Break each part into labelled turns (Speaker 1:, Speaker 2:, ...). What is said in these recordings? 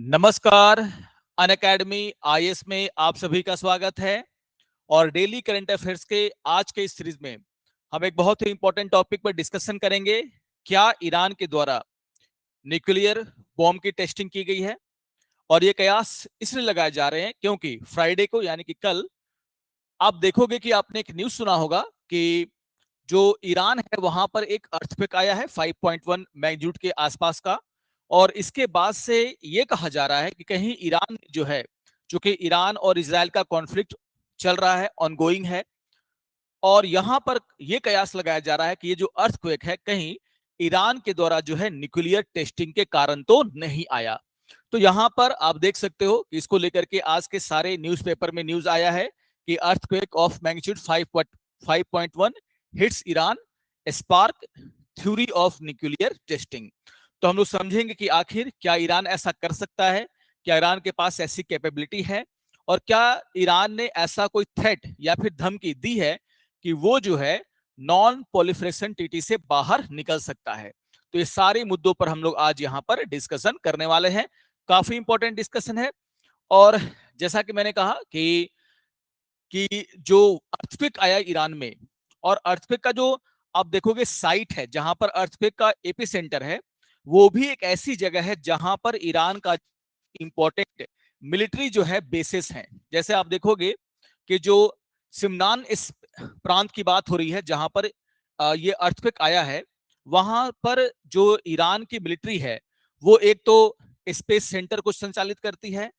Speaker 1: नमस्कार। Unacademy IAS में आप सभी का स्वागत है। और डेली करंट अफेयर्स के आज के इस सीरीज में हम एक बहुत ही इंपॉर्टेंट टॉपिक पर डिस्कशन करेंगे। क्या ईरान के द्वारा न्यूक्लियर बॉम्ब की टेस्टिंग की गई है? और ये कयास इसलिए लगाए जा रहे हैं क्योंकि फ्राइडे को यानी कि कल आप देखोगे कि आपने एक न्यूज सुना होगा कि जो ईरान है वहां पर एक अर्थक्वेक आया है 5.1 मैग्नीट्यूड के आसपास का। और इसके बाद से ये कहा जा रहा है कि कहीं ईरान जो है, चूंकि ईरान और इजराइल का कॉन्फ्लिक्ट चल रहा है, ऑनगोइंग है, और यहां पर यह कयास लगाया जा रहा है कि ये जो अर्थक्वेक है कहीं ईरान के द्वारा जो है न्यूक्लियर टेस्टिंग के कारण तो नहीं आया। तो यहां पर आप देख सकते हो कि इसको लेकर के आज के सारे न्यूज़पेपर में न्यूज आया है कि earthquake of magnitude 5.1 hits Iran, spark theory of nuclear testing. तो हम लोग समझेंगे कि आखिर क्या ईरान ऐसा कर सकता है, क्या ईरान के पास ऐसी कैपेबिलिटी है, और क्या ईरान ने ऐसा कोई थ्रेट या फिर धमकी दी है कि वो जो है नॉन प्रोलिफरेशन टीटी से बाहर निकल सकता है। तो ये सारे मुद्दों पर हम लोग आज यहाँ पर डिस्कशन करने वाले हैं। काफी इंपॉर्टेंट डिस्कशन है। और जैसा कि मैंने कहा कि जो अर्थक्वेक आया ईरान में, और अर्थक्वेक का जो आप देखोगे साइट है जहां पर अर्थक्वेक का एपी सेंटर है, वो भी एक ऐसी जगह है जहां पर ईरान का इंपॉर्टेंट मिलिट्री जो है बेसिस है। जैसे आप देखोगे कि जो सिमनान इस प्रांत की बात हो रही है जहां पर ये अर्थक्वेक आया है, वहां पर जो ईरान की मिलिट्री है वो एक तो स्पेस सेंटर को संचालित करती है।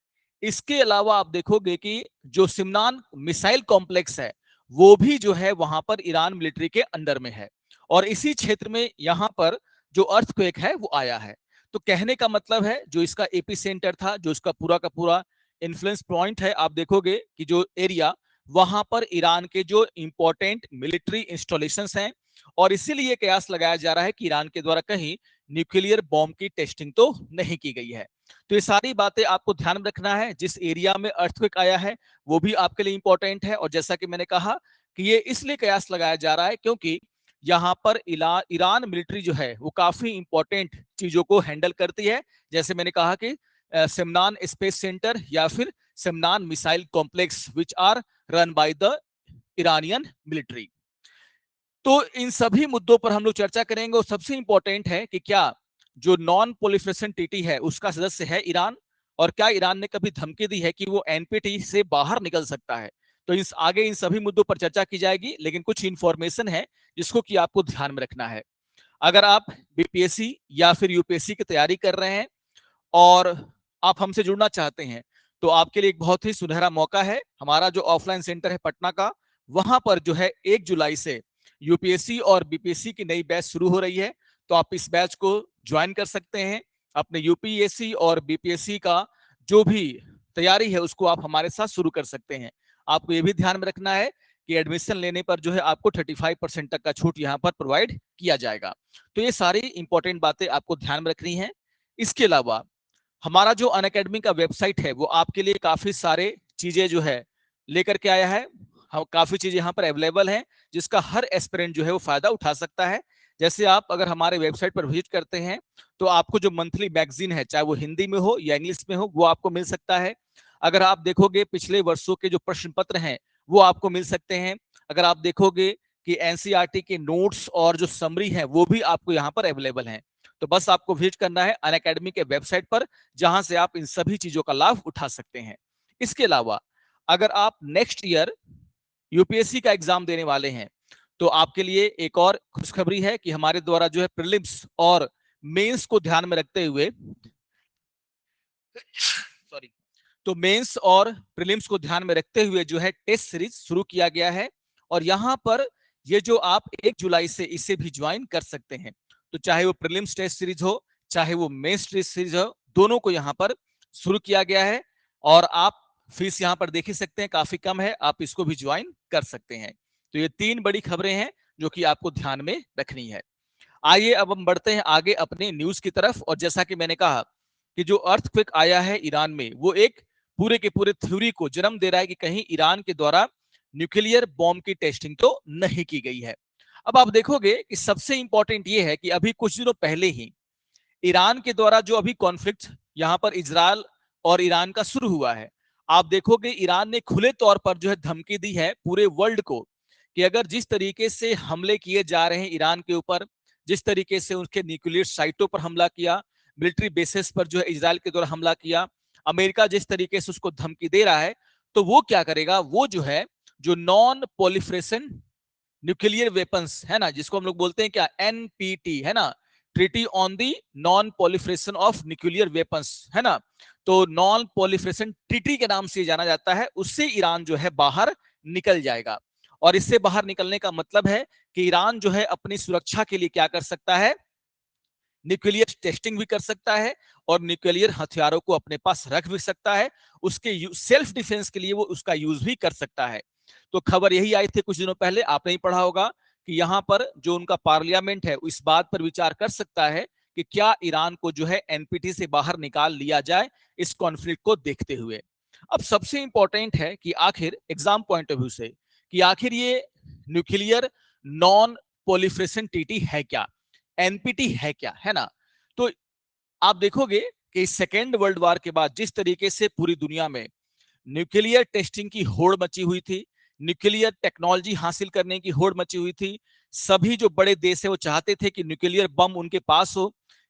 Speaker 1: इसके अलावा आप देखोगे कि जो सिमनान मिसाइल कॉम्प्लेक्स है वो भी जो है वहां पर ईरान मिलिट्री के अंडर में है। और इसी क्षेत्र में यहां पर जो अर्थक्वेक है वो आया है। तो कहने का मतलब है जो इसका एपी सेंटर था, जो इसका पूरा का पूरा इन्फ्लुएंस पॉइंट है, आप देखोगे कि जो एरिया वहां पर ईरान के जो इंपॉर्टेंट मिलिट्री इंस्टॉलेशन हैं। और इसीलिए कयास लगाया जा रहा है कि ईरान के द्वारा कहीं न्यूक्लियर बॉम्ब की टेस्टिंग तो नहीं की गई है। तो ये सारी बातें आपको ध्यान में रखना है। जिस एरिया में अर्थक्वेक आया है वो भी आपके लिए इंपॉर्टेंट है। और जैसा कि मैंने कहा कि ये इसलिए कयास लगाया जा रहा है क्योंकि यहाँ पर ईरान मिलिट्री जो है वो काफी इंपॉर्टेंट चीजों को हैंडल करती है। जैसे मैंने कहा कि सिमनान स्पेस सेंटर या फिर Semnan missile complex which are run by the Iranian military. तो इन सभी मुद्दों पर हम लोग चर्चा करेंगे। और सबसे इंपॉर्टेंट है कि क्या जो नॉन प्रोलिफरेशन टीटी है उसका सदस्य है ईरान, और क्या ईरान ने कभी धमकी दी है कि वो एनपीटी से बाहर निकल सकता है। तो आगे इन सभी मुद्दों पर चर्चा की जाएगी, लेकिन कुछ इंफॉर्मेशन है जिसको कि आपको ध्यान में रखना है। अगर आप बीपीएससी या फिर यूपीएससी की तैयारी कर रहे हैं और आप हमसे जुड़ना चाहते हैं, तो आपके लिए एक बहुत ही सुनहरा मौका है। हमारा जो ऑफलाइन सेंटर है पटना का, वहां पर जो है 1 जुलाई से यूपीएससी और बीपीएससी की नई बैच शुरू हो रही है। तो आप इस बैच को ज्वाइन कर सकते हैं। अपने यूपीएससी और बीपीएससी का जो भी तैयारी है उसको आप हमारे साथ शुरू कर सकते हैं। आपको ये भी ध्यान में रखना है कि एडमिशन लेने पर जो है आपको 35% तक का छूट यहाँ पर प्रोवाइड किया जाएगा। तो ये सारी इंपॉर्टेंट बातें आपको ध्यान में रखनी है। इसके अलावा हमारा जो अनअकैडमी का वेबसाइट है वो आपके लिए काफी सारे चीजें जो है लेकर के आया है। हम काफी चीजें यहाँ पर अवेलेबल हैं जिसका हर एस्पिरेंट जो है वो फायदा उठा सकता है। जैसे आप अगर हमारे वेबसाइट पर विजिट करते हैं तो आपको जो मंथली मैगजीन है, चाहे वो हिंदी में हो या इंग्लिश में हो, वो आपको मिल सकता है। अगर आप देखोगे पिछले वर्षों के जो प्रश्न पत्र हैं वो आपको मिल सकते हैं। अगर आप देखोगे कि एनसीईआरटी के नोट्स और जो समरी है वो भी आपको यहाँ पर अवेलेबल हैं। तो बस आपको विजिट करना है अनअकैडमी के वेबसाइट पर, जहां से आप इन सभी चीजों का लाभ उठा सकते हैं। इसके अलावा अगर आप नेक्स्ट ईयर यूपीएससी का एग्जाम देने वाले हैं तो आपके लिए एक और खुशखबरी है कि हमारे द्वारा जो है प्रीलिम्स और मेंस को ध्यान में रखते हुए सॉरी तो मेंस और प्रीलिम्स को ध्यान में रखते हुए जो है टेस्ट सीरीज शुरू किया गया है। और यहां पर ये जो आप 1 जुलाई से इसे भी ज्वाइन कर सकते हैं। तो चाहे वो प्रीलिम्स टेस्ट सीरीज हो चाहे वो मेंस टेस्ट सीरीज हो, दोनों को यहां पर शुरू किया गया है। और आप फीस यहां पर देख ही सकते हैं, काफी कम है, आप इसको भी ज्वाइन कर सकते हैं। तो ये 3 बड़ी खबरें हैं जो कि आपको ध्यान में रखनी है। आइए अब हम बढ़ते हैं आगे अपने न्यूज की तरफ। और जैसा कि मैंने कहा कि जो अर्थक्वेक आया है ईरान में वो एक पूरे के पूरे थ्योरी को जन्म दे रहा है कि कहीं ईरान के द्वारा न्यूक्लियर बॉम्ब की टेस्टिंग तो नहीं की गई है। अब आप देखोगे कि सबसे इंपॉर्टेंट ये है कि अभी कुछ दिनों पहले ही ईरान के द्वारा जो अभी कॉन्फ्लिक्ट यहाँ पर इजराइल और ईरान का शुरू हुआ है। आप देखोगे ईरान ने खुले तौर पर जो है धमकी दी है पूरे वर्ल्ड को कि अगर जिस तरीके से हमले किए जा रहे हैं ईरान के ऊपर, जिस तरीके से उनके न्यूक्लियर साइटों पर हमला किया, मिलिट्री बेसिस पर जो है इजराइल के द्वारा हमला किया, अमेरिका जिस तरीके से उसको धमकी दे रहा है, तो वो क्या करेगा, वो जो है जो नॉन पॉलिफरेशन न्यूक्लियर वेपन्स है ना, जिसको हम लोग बोलते हैं क्या, एनपीटी है ना, treaty on the non proliferation of nuclear weapons है ना, तो नॉन पॉलिफरेशन ट्रीटी के नाम से जाना जाता है, उससे ईरान जो है बाहर निकल जाएगा। और इससे बाहर निकलने का मतलब है कि ईरान जो है अपनी सुरक्षा के लिए क्या कर सकता है, न्यूक्लियर टेस्टिंग भी कर सकता है और न्यूक्लियर हथियारों को अपने पास रख भी सकता है, उसके सेल्फ डिफेंस के लिए वो उसका यूज भी कर सकता है। तो खबर यही आई थी कुछ दिनों पहले, आपने ही पढ़ा होगा कि यहां पर जो उनका पार्लियामेंट है इस बात पर विचार कर सकता है कि क्या ईरान को जो है एनपीटी से बाहर निकाल लिया जाए इस कॉन्फ्लिक्ट को देखते हुए। अब सबसे इंपॉर्टेंट है कि आखिर एग्जाम पॉइंट ऑफ व्यू से कि आखिर ये न्यूक्लियर नॉन प्रोलिफरेशन ट्रीटी है क्या, एनपीटी है क्या, है ना। तो आप देखोगे कि सेकेंड वर्ल्ड वॉर के बाद जिस तरीके से पूरी दुनिया में न्यूक्लियर टेस्टिंग की होड़ मची हुई थी, न्यूक्लियर टेक्नोलॉजी हासिल करने की होड़ मची हुई थी, सभी जो बड़े देश है वो चाहते थे कि न्यूक्लियर बम उनके पास हो।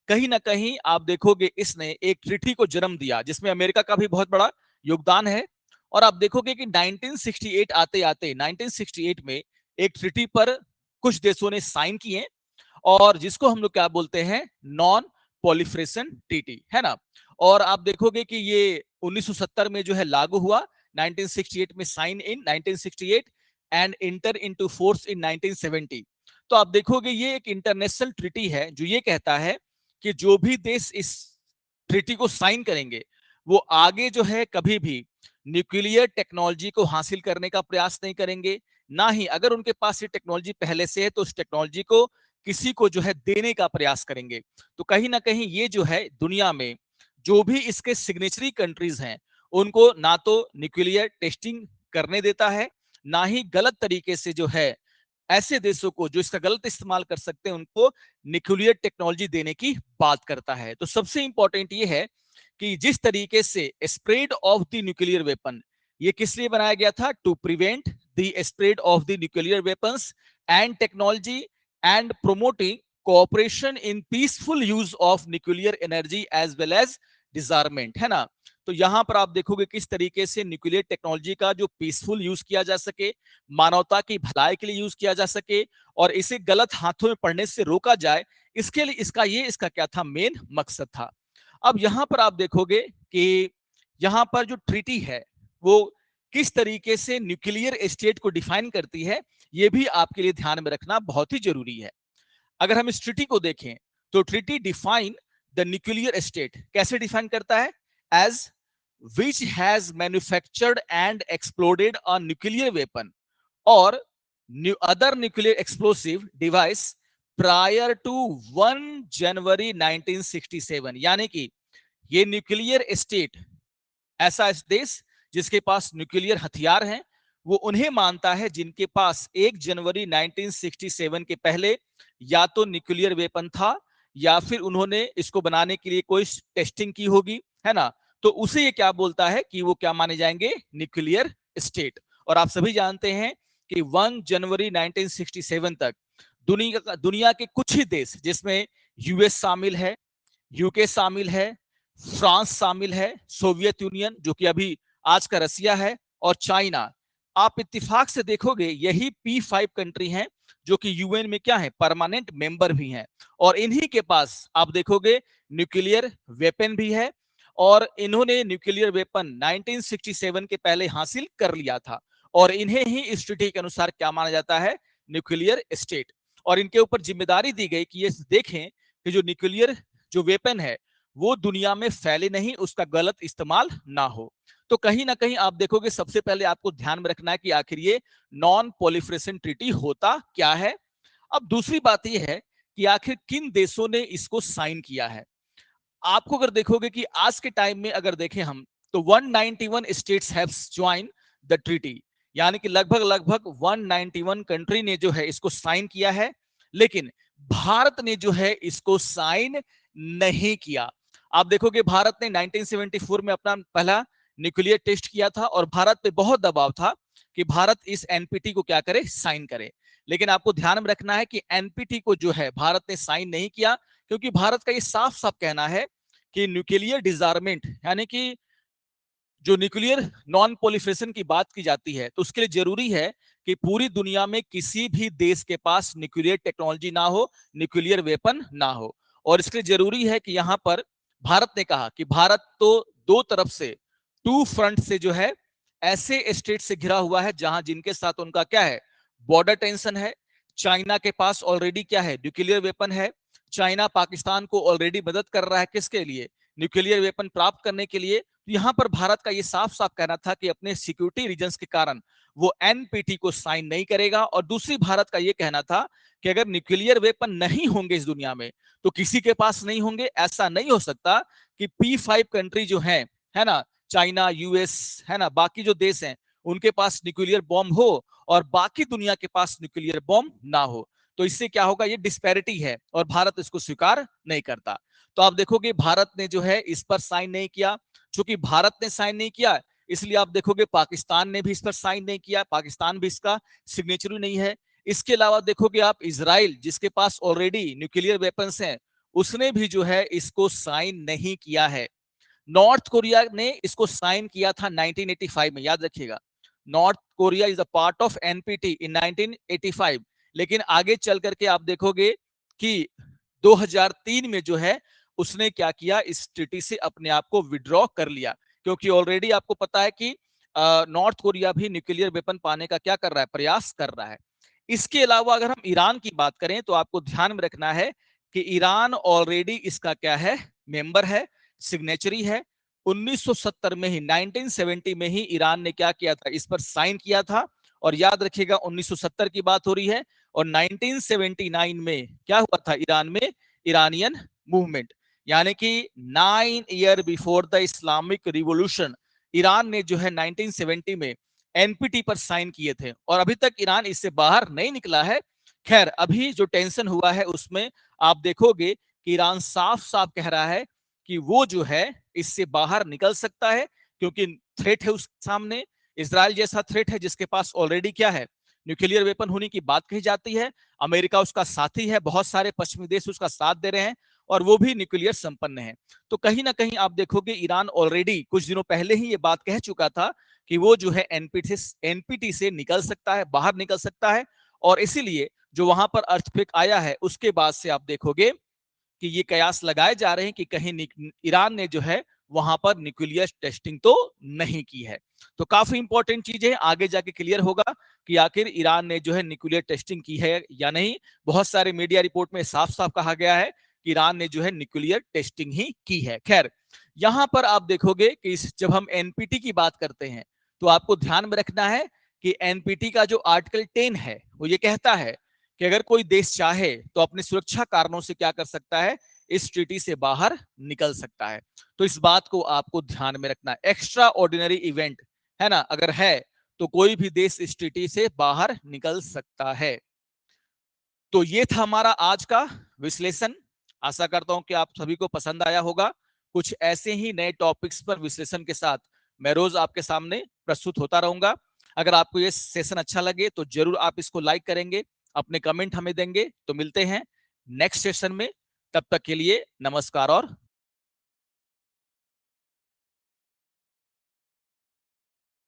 Speaker 1: कहीं ना कहीं आप देखोगे इसने एक ट्रीटी को जन्म दिया जिसमें अमेरिका का भी बहुत बड़ा योगदान है। और आप देखोगे कि 1968 आते आते 1968 में एक ट्रीटी पर कुछ देशों ने साइन किए और जिसको हम लोग क्या बोलते हैं, नॉन पॉलिफरेशन ट्रीटी है ना। और आप देखोगे कि ये 1970 में जो है लागू हुआ, 1968 में sign in 1968 and enter into force in 1970। तो आप देखोगे ये एक इंटरनेशनल ट्रीटी है जो ये कहता है कि जो भी देश इस ट्रीटी को साइन करेंगे वो आगे जो है कभी भी न्यूक्लियर टेक्नोलॉजी को हासिल करने का प्रयास नहीं करेंगे, ना ही अगर उनके पास ये टेक्नोलॉजी पहले से है तो उस टेक्नोलॉजी को किसी को जो है देने का प्रयास करेंगे। तो कहीं ना कहीं ये जो है दुनिया में जो भी इसके सिग्नेचरी कंट्रीज हैं उनको ना तो न्यूक्लियर टेस्टिंग करने देता है, ना ही गलत तरीके से जो है ऐसे देशों को जो इसका गलत इस्तेमाल कर सकते हैं उनको न्यूक्लियर टेक्नोलॉजी देने की बात करता है। तो सबसे इंपॉर्टेंट ये है कि जिस तरीके से spread of the nuclear weapon, ये किस लिए बनाया गया था, to prevent the spread of the nuclear weapons and technology and promoting cooperation in peaceful use of nuclear energy as well as disarmament, है ना। तो यहां पर आप देखोगे किस तरीके से न्यूक्लियर टेक्नोलॉजी का जो पीसफुल यूज किया जा सके, मानवता की भलाई के लिए यूज किया जा सके और इसे गलत हाथों में पड़ने से रोका जाए, इसके लिए इसका क्या था, मेन मकसद था। अब यहां पर आप देखोगे कि यहां पर जो ट्रीटी है वो किस तरीके से न्यूक्लियर स्टेट को डिफाइन करती है, ये भी आपके लिए ध्यान में रखना बहुत ही जरूरी है। अगर हम इस ट्रीटी को देखें तो treaty define the nuclear state कैसे डिफाइन करता है, as which has manufactured and exploded a nuclear weapon or other nuclear explosive device prior to 1 January 1967। यानी कि ये न्यूक्लियर स्टेट, ऐसा देश जिसके पास न्यूक्लियर हथियार हैं, वो उन्हें मानता है जिनके पास 1 जनवरी 1967 के पहले या तो न्यूक्लियर वेपन था या फिर उन्होंने इसको बनाने के लिए कोई टेस्टिंग की होगी, है ना। तो उसे ये क्या बोलता है कि वो क्या माने जाएंगे, न्यूक्लियर स्टेट। और आप सभी जानते हैं कि 1 जनवरी 1967 तक दुनिया के कुछ ही देश जिसमें यूएस शामिल है, यूके शामिल है, फ्रांस शामिल है, सोवियत यूनियन जो कि अभी आज का रसिया है, और चाइना, आप इत्तेफाक से देखोगे यही P5 कंट्री हैं जो कि यूएन में क्या है, परमानेंट मेंबर भी हैं। और इन्हीं के पास आप देखोगे न्यूक्लियर वेपन भी है और इन्होंने न्यूक्लियर वेपन 1967 के पहले हासिल कर लिया था और इन्हें ही इस ट्रीटी के अनुसार क्या माना जाता है, न्यूक्लियर स्टेट। और इनके ऊपर जिम्मेदारी दी गई कि ये देखें कि जो न्यूक्लियर जो वेपन है वो दुनिया में फैले नहीं, उसका गलत इस्तेमाल ना हो। तो कहीं ना कहीं आप देखोगे सबसे पहले आपको ध्यान में रखना है कि आखिर ये नॉन पॉलिफरेशन ट्रीटी होता क्या है। अब दूसरी बात यह है कि आखिर किन देशों ने इसको साइन किया है। आपको अगर देखोगे कि आज के टाइम में अगर देखें हम तो 191 states have join the treaty, यानी कि लगभग लगभग 191 कंट्री ने जो है इसको साइन किया है, लेकिन भारत ने जो है इसको साइन नहीं किया। आप देखोगे भारत ने 1974 में अपना पहला न्यूक्लियर टेस्ट किया था और भारत पे बहुत दबाव था कि भारत इस एनपीटी को क्या करे, साइन करे। लेकिन आपको ध्यान में रखना है कि एनपीटी को जो है भारत ने साइन नहीं किया, क्योंकि भारत का ये साफ साफ कहना है कि न्यूक्लियर डिजार्मेंट यानी कि जो न्यूक्लियर नॉन प्रोलिफरेशन की बात की जाती है, तो उसके लिए जरूरी है कि पूरी दुनिया में किसी भी देश के पास न्यूक्लियर टेक्नोलॉजी ना हो, न्यूक्लियर वेपन ना हो। और इसके लिए जरूरी है कि यहां पर भारत ने कहा कि भारत तो दो तरफ से, टू फ्रंट से जो है ऐसे स्टेट से घिरा हुआ है जहां जिनके साथ उनका क्या है, बॉर्डर टेंशन है। चाइना के पास ऑलरेडी क्या है, न्यूक्लियर वेपन है। चाइना पाकिस्तान को ऑलरेडी मदद कर रहा है, किसके लिए, न्यूक्लियर वेपन प्राप्त करने के लिए। यहां पर भारत का यह साफ साफ कहना था कि अपने सिक्योरिटी रीजंस के कारण वो एनपीटी को साइन नहीं करेगा। और दूसरी भारत का यह कहना था कि अगर न्यूक्लियर वेपन नहीं होंगे इस दुनिया में तो किसी के पास नहीं होंगे। ऐसा नहीं हो सकता कि P5 कंट्री जो है ना, चाइना, यूएस, है ना, बाकी जो देश हैं उनके पास न्यूक्लियर बॉम्ब हो और बाकी दुनिया के पास न्यूक्लियर बॉम्ब ना हो। तो इससे क्या होगा, ये डिस्पैरिटी है और भारत इसको स्वीकार नहीं करता। तो आप देखोगे भारत ने जो है इस पर साइन नहीं किया। चूंकि भारत ने साइन नहीं किया, इसलिए आप देखोगे पाकिस्तान ने भी इस पर साइन नहीं किया, पाकिस्तान भी इसका सिग्नेचर नहीं है। इसके अलावा देखोगे आप इजराइल, जिसके पास ऑलरेडी न्यूक्लियर वेपन्स हैं, उसने भी जो है इसको साइन नहीं किया है। नॉर्थ कोरिया ने इसको साइन किया था 1985 में, याद रखिएगा। North Korea is a part of NPT in 1985। लेकिन आगे चल करके आप देखोगे कि 2003 में जो है उसने क्या किया, इस ट्रीटी से अपने आप को विड्रॉ कर लिया। क्योंकि ऑलरेडी आपको पता है कि नॉर्थ कोरिया भी न्यूक्लियर वेपन पाने का क्या कर रहा है, प्रयास कर रहा है। इसके अलावा अगर हम ईरान की बात करें तो आपको ध्यान में रखना है कि ईरान ऑलरेडी इसका क्या है, मेंबर है, सिग्नेचरी है। 1970 में ही, 1970 में ही ईरान ने क्या किया था, इस पर साइन किया था। और याद रखिएगा 1970 की बात हो रही है। और 1979 में क्या हुआ था ईरान में, इरानियन मूवमेंट, यानी कि 9 year before the Islamic revolution Iran ने जो है 1970 में एनपीटी पर साइन किए थे और अभी तक ईरान इससे बाहर नहीं निकला है। खैर, अभी जो टेंशन हुआ है उसमें आप देखोगे कि ईरान साफ साफ कह रहा है कि वो जो है इससे बाहर निकल सकता है, क्योंकि थ्रेट है उसके सामने। इजराइल जैसा थ्रेट है जिसके पास ऑलरेडी क्या है, न्यूक्लियर वेपन होने की बात कही जाती है। अमेरिका उसका साथी है, बहुत सारे पश्चिमी देश उसका साथ दे रहे हैं और वो भी न्यूक्लियर संपन्न है। तो कहीं ना कहीं आप देखोगे ईरान ऑलरेडी कुछ दिनों पहले ही ये बात कह चुका था कि वो जो है एनपीटी से निकल सकता है, बाहर निकल सकता है। और इसीलिए जो वहां पर अर्थक्वेक आया है उसके बाद से आप देखोगे कि ये कयास लगाए जा रहे हैं कि कहीं ईरान ने जो है वहां पर न्यूक्लियर टेस्टिंग तो नहीं की है। तो काफी इंपॉर्टेंट चीज है, आगे जाके क्लियर होगा कि आखिर ईरान ने जो है न्यूक्लियर टेस्टिंग की है या नहीं। बहुत सारे मीडिया रिपोर्ट में साफ साफ कहा गया है कि ईरान ने जो है न्यूक्लियर टेस्टिंग ही की है। खैर, यहां पर आप देखोगे कि जब हम एनपीटी की बात करते हैं तो आपको ध्यान में रखना है कि एनपीटी का जो आर्टिकल 10 है वो ये कहता है कि अगर कोई देश चाहे तो अपने सुरक्षा कारणों से क्या कर सकता है, इस ट्रीटी से बाहर निकल सकता है। तो इस बात को आपको ध्यान में रखना है। एक्स्ट्रा ऑर्डिनरी इवेंट है ना, अगर है तो कोई भी देश इस ट्रीटी से बाहर निकल सकता है। तो ये था हमारा आज का विश्लेषण। आशा करता हूं कि आप सभी को पसंद आया होगा। कुछ ऐसे ही नए टॉपिक्स पर विश्लेषण के साथ मैं रोज आपके सामने प्रस्तुत होता रहूंगा। अगर आपको ये सेशन अच्छा लगे तो जरूर आप इसको लाइक करेंगे, अपने कमेंट हमें देंगे। तो मिलते हैं नेक्स्ट सेशन में, तब तक के लिए नमस्कार और